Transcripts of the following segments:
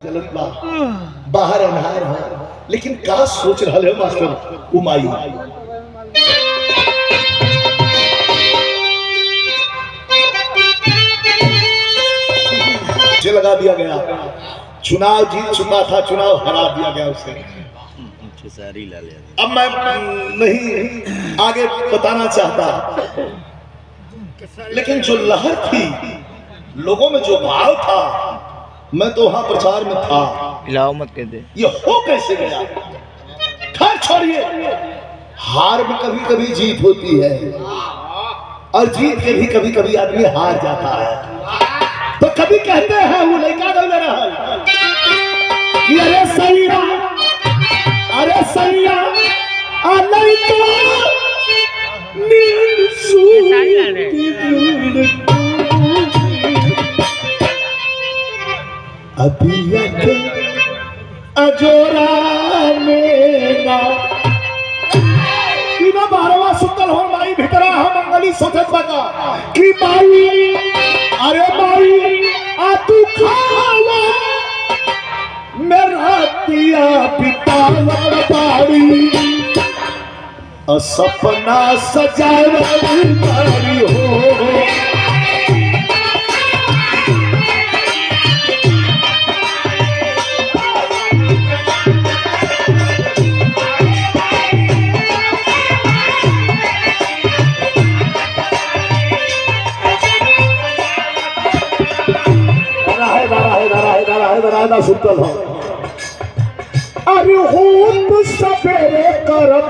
गलत बात बाहर अंधार है, लेकिन का सोच रहा है मास्टर उमाई जे लगा दिया गया, चुनाव जीत चुका था, चुनाव हरा दिया गया उसे। अब मैं नहीं आगे बताना चाहता, लेकिन जो लहर थी, लोगों में जो भाव था, मैं तो वहां प्रचार में था। हिलाओ मत कहते, ये हो कैसे गया? खैर छोड़िए, हार में कभी कभी जीत होती है और जीत के भी कभी कभी आदमी हार जाता है। तो कभी कहते हैं वो लड़का बोल रहा कि अरे सैया, अरे सैया अभी अजोरा मेरा कि ना बारवा सुंदर हो माई भितरा हम मंगली सोचत बका कि माई, अरे माई आ तू खावा मेरा दिया बितावत बाड़ी और सपना सजावत बाड़ी हो। सुतल हो, अरे हो सवेरे करब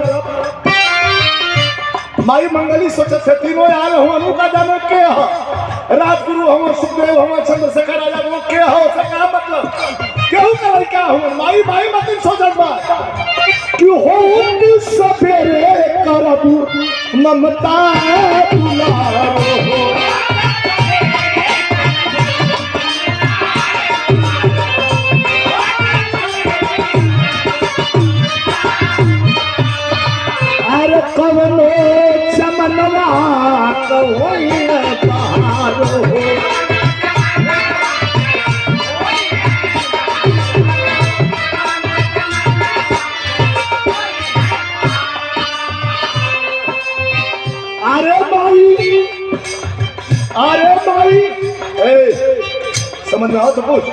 माई मंगली सोचत से तीनों आल हो अनुका जाने के हो, राजगुरु हो, सुखदेव हो, चंद्रशेखर राजा हो, के हो सका मतलब केहू का लड़का हो। माई माई मत सोचत बा कि हो सवेरे करब ममता दुलारो हो। कवनो चमनवा कहोई बहारो हो, अरे भाई, अरे भाई समझ में आओ तो पूछ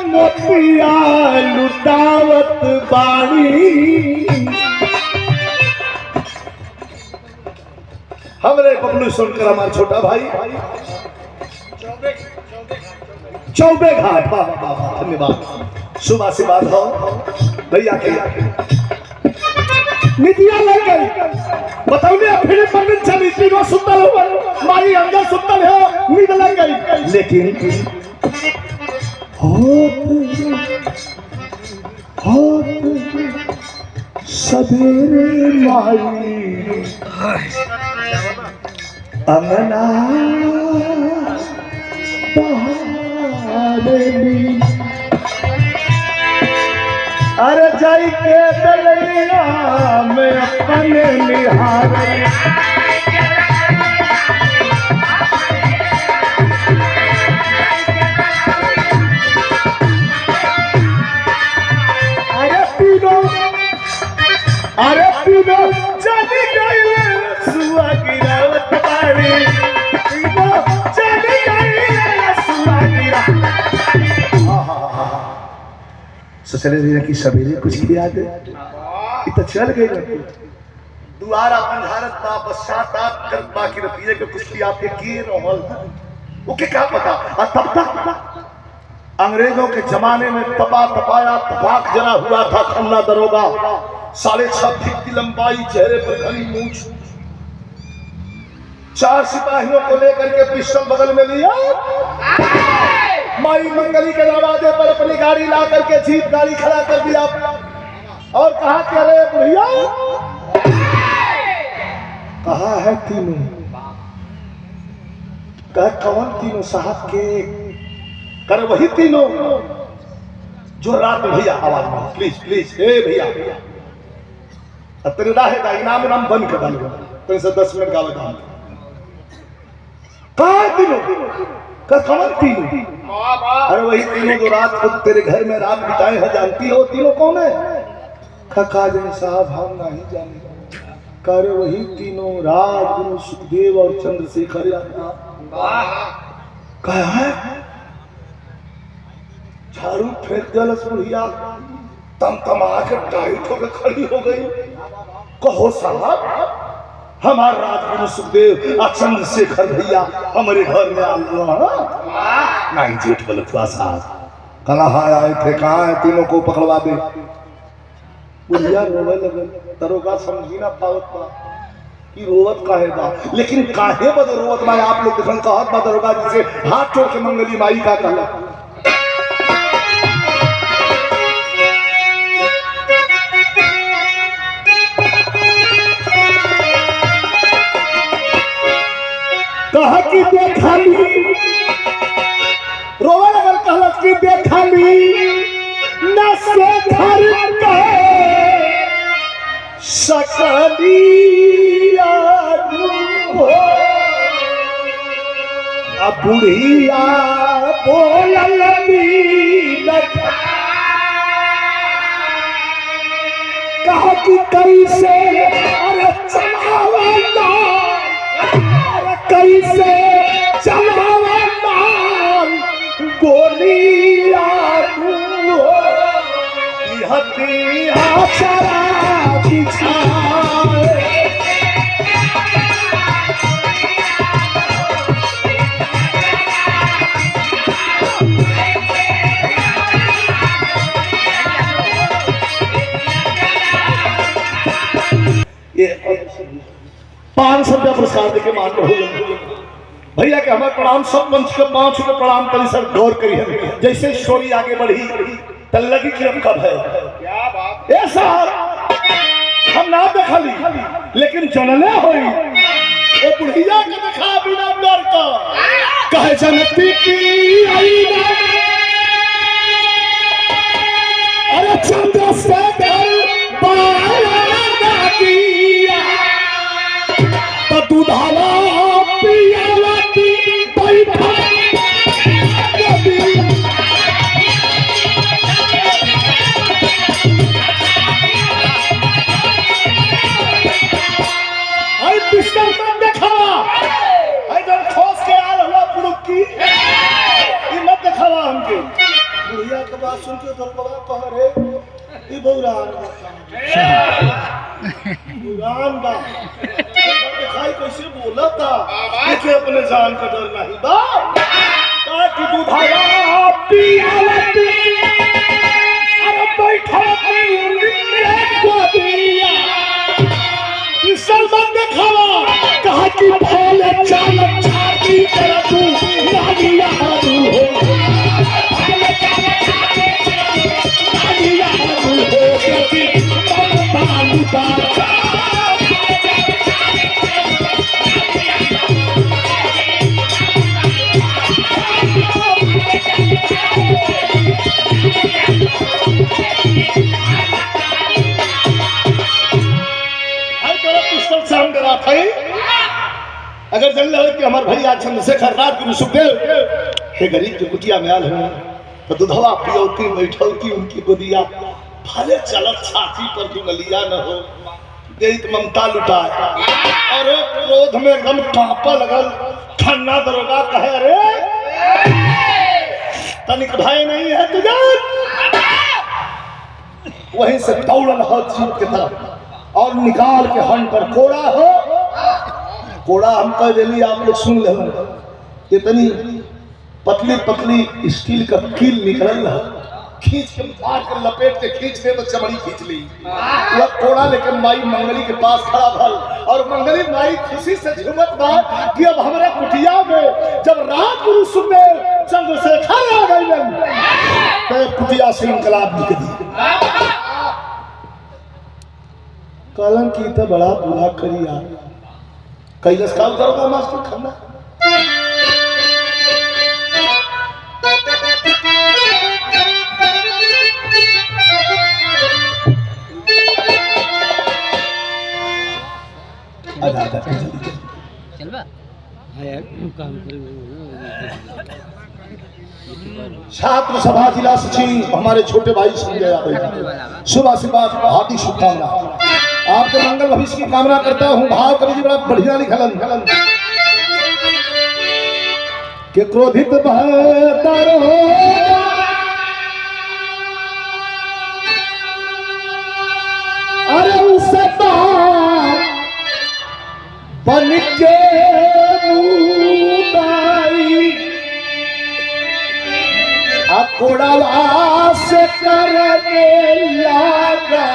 मोतिया लुटावत बाणी। हमरे बबलू सुनकर हमारा छोटा भाई चौबे घाट, धन्यवाद, शुभ आशीर्वाद हो भैया के नितिया लग गई। बताओ फिर पंडित चली तीनों सुतल हो, मारी अंदर सुतल हो, नींद लग गई, लेकिन सवेरे माई अंगना बहारेली, अरे जाई के दलिया में अपने निहारे, अरे पीनो चली गई सुआ गिरावत बाड़ी, पीनो चली गई सुआ गिरा। सोचले रही कि सवेरे कुछ किया दे, इतना चल गई दुआरा पंधारत बा पश्चाताप कर बाकी रतिये के कुछ किया पे की रहल ओके क्या पता। और तब तक अंग्रेजों के जमाने में तपा तपाया तपाक जना हुआ था खन्ना दरोगा, 6.5 फीट की लंबाई, चेहरे पर घनी मूंछ, 4 सिपाहियों को लेकर के पिस्टल बगल में लिया, माई मंगली के दरवाजे पर अपनी गाड़ी ला करके जीप गाड़ी खड़ा कर दिया और कहा कि अरे भैया, कहा है तीनों, कहा कौन तीनों साहब के, कर वही तीनों जो रात में, भैया आवाज में प्लीज प्लीज, ए भैया तेरे रहेगा इनाम नाम बंद कर डालूंगा, तेरे से 10 मिनट गावे कहा तीनों कमल तीनों। अरे वही तीनों जो रात को तेरे घर में रात बिताए हैं, जानती हो तीनों कौन है? काजन साहब हम नहीं जाने। करे वही तीनों राजगुरु सुखदेव और चंद्रशेखर कहा है। झाड़ू फेंक जलस बुढ़िया तमतमा के टाइट होकर खड़ी हो गई। कहो साहब हमारे राजगुरु सुखदेव और चंद्रशेखर भैया हमारे घर में आ गया। नहीं जेठ बलतवा साहब कहाँ आए थे, कहाँ है? तीनों को पकड़वा दे। बुढ़िया रोवे लगे। दरोगा समझी ना पावत बा कि रोवत काहे बा, लेकिन काहे बद रोवत बा आप लोग देखन कहत बा दरोगा जी से हाथ जोड़ के मंगली माई का कहला। कहा कि देखाली रोवे लगल, कहला कि देखाली न से घर के सकलिया बुढ़िया बोलल कहा कि कैसे अरे चलावला, अरे कैसे चलावला गोलिया हथिया चरा ये 500 रुपया पुरस्कार देके मान भैया के हमारे प्रणाम। सब मंच के 5 रुपये प्रणाम करी सर, गौर करिए। जैसे स्टोरी आगे बढ़ी तल्लगी की अब कब है क्या बात है साहब, हम ना देखली लेकिन जनले होई वो बुढ़िया के देखा बिना डर का कहे जनती की आईना। अरे चंद्रशेखर बाला दिया तो दूधाला पियावती बैठा सुन के दरबार कह रे ई बौरान बौरान बा दिखाई कैसे बोला था लेकिन अपने जान का डर नहीं बा ताकि दूधारा पियावती अरे बैठा को दिया सलमान दिखावा कहा कि भोले चाल छाती तेरा तू नालिया हारू हो अगर जन लगे कि हमारे भैया चंद्रशेखर राजगुरु सुखदेव हे गरीब के कुटिया में आल हो तो दुधवा पियौती बैठौती उनकी गोदिया भले चलत छाती पर दुगलिया न हो देत ममता लुटा और क्रोध में एकदम कांपा लगल। ठन्ना दरोगा कहे अरे तनिक भाई नहीं है तुझे। वहीं से दौड़ल हो जीप की तरफ और निकाल के हन पर कोड़ा हो। कोड़ा हम कह दिली आप लोग सुन ले इतनी पतली पतली स्टील का कील निकल रहा खींच के मार कर लपेट के खींच दे तो चमड़ी खींच ली। वह कोड़ा लेकर माई मंगली के पास खड़ा भल और मंगली माई खुशी से झूमत बा कि अब हमारे कुटिया में जब राजगुरु सुखदेव चंद्रशेखर आ गए तो कुटिया से इनकलाब लिख दी। कलम की तो बड़ा बुरा करिया कैलस काम करोगा मास्टर खाना चल बा हां यार काम करे छात्र सभा जिला सचिव हमारे छोटे भाई संजय यादव, शुभ आशीर्वाद, हार्दिक शुभकामना, आपके मंगल भविष्य की कामना करता हूँ। भाव कवि जी बड़ा बढ़िया लिखलन के क्रोधित बहतर हो अरे उसे बन के मुदाई अकुड़वा से करने लगा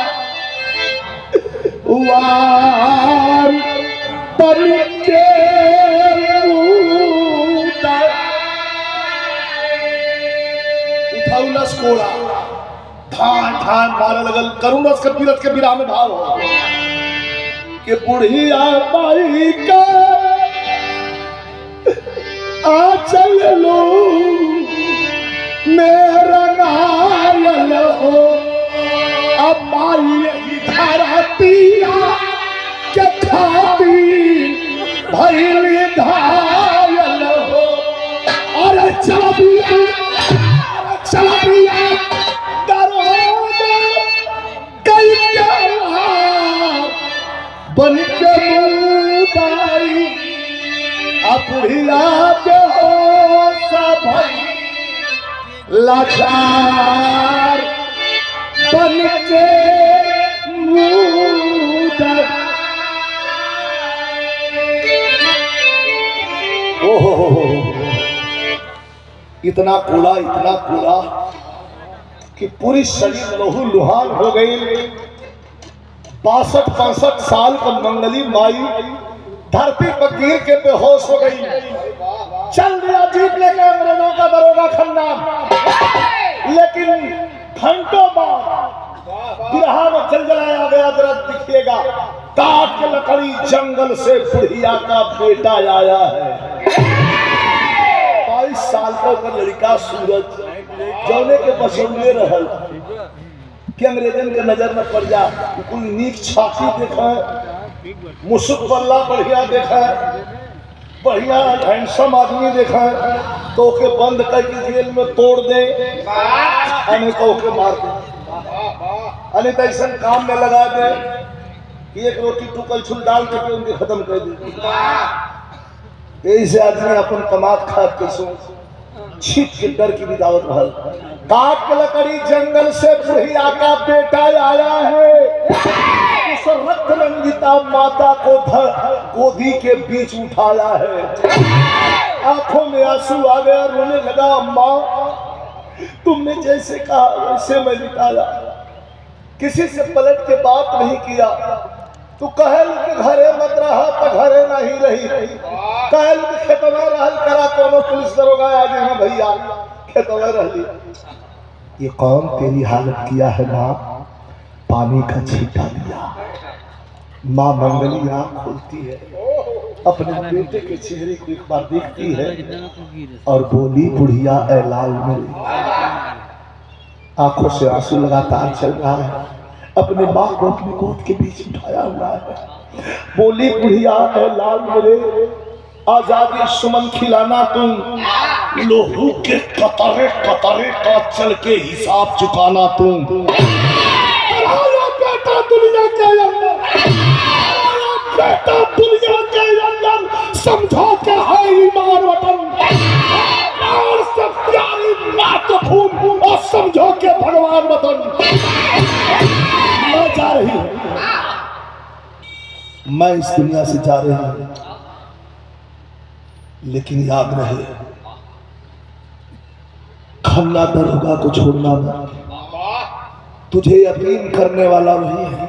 वार बन के मुदाई उठाउलस कोड़ा ठान ठान मारे लगल करुणस के पीरत के विराम में भाव हो कि बुढ़िया माई का आ चल लो मेरा गायल हो अब माई धरतिया के खाती भैली घायल हो अरे चला बिया बन के मुदाई बुढ़िया बेहोश भई लाचार बन के मुदाई। ओहो इतना कूड़ा कि पूरी शरीर लहू लुहान हो गई। 62-65 साल का मंगली माई धरती पर गिर के बेहोश हो गई। चल दिया जीप लेके अंग्रेजों का दरोगा खन्ना, लेकिन घंटों बाद बिरहा में जलजलाया गया जरा दिखिएगा। काट के लकड़ी जंगल से बुढ़िया का बेटा आया है। 22 साल का लड़का सूरज जौने के बसौले रहल कि अंग्रेजन के नजर में पड़ जा। कोई नीक छाती देखा, मुसुक पल्ला बढ़िया देखा, बढ़िया हैंडसम आदमी देखा तो ओके बंद करके जेल में तोड़ दे, अने को ओके मार दे, अने तो ऐसा काम में लगा दे कि एक रोटी टुकल छुल डाल के उनके खत्म कर दे। यही से आदमी अपन कमात खात कैसो छीट के डर की विदावत भल। काट के लकड़ी जंगल से बुढ़िया का बेटा आया है। उस रक्त रंजिता माता को गोदी के बीच उठाया है। आंखों में आंसू आ गया, रोने लगा। माँ तुमने जैसे कहा वैसे मैं निकाला, किसी से पलट के बात नहीं किया। तू कहल के घरे मत रहा तो घरे नहीं रही, कहल के खेतवा रहल करा कोनो पुलिस दरोगा आ गए हैं भैया खेतवा रहली। ये कौन तेरी हालत किया है माँ, पानी का छींटा दिया। माँ मंगली आँख खोलती है, अपने बेटे के चेहरे को एक बार देखती है और बोली बुढ़िया ए लाल मेरे। आंखों से आंसू लगातार चल रहा है, अपने माँ को अपनी गोद के बीच उठाया हुआ है। बोली बुढ़िया है लाल मेरे, आजादी सुमन खिलाना तुम, लोहू के कतरे कतरे का चल के हिसाब चुकाना तुम। बेटा दुनिया के अंदर, बेटा दुनिया के अंदर समझो के है ईमान वतन और सब प्यारी मातृभूमि और समझो के भगवान वतन। मैं जा रही हूँ, मैं इस दुनिया से जा रही हूँ, लेकिन याद रहे खन्ना दरोगा को छोड़ना मत। तुझे यकीन करने वाला वही है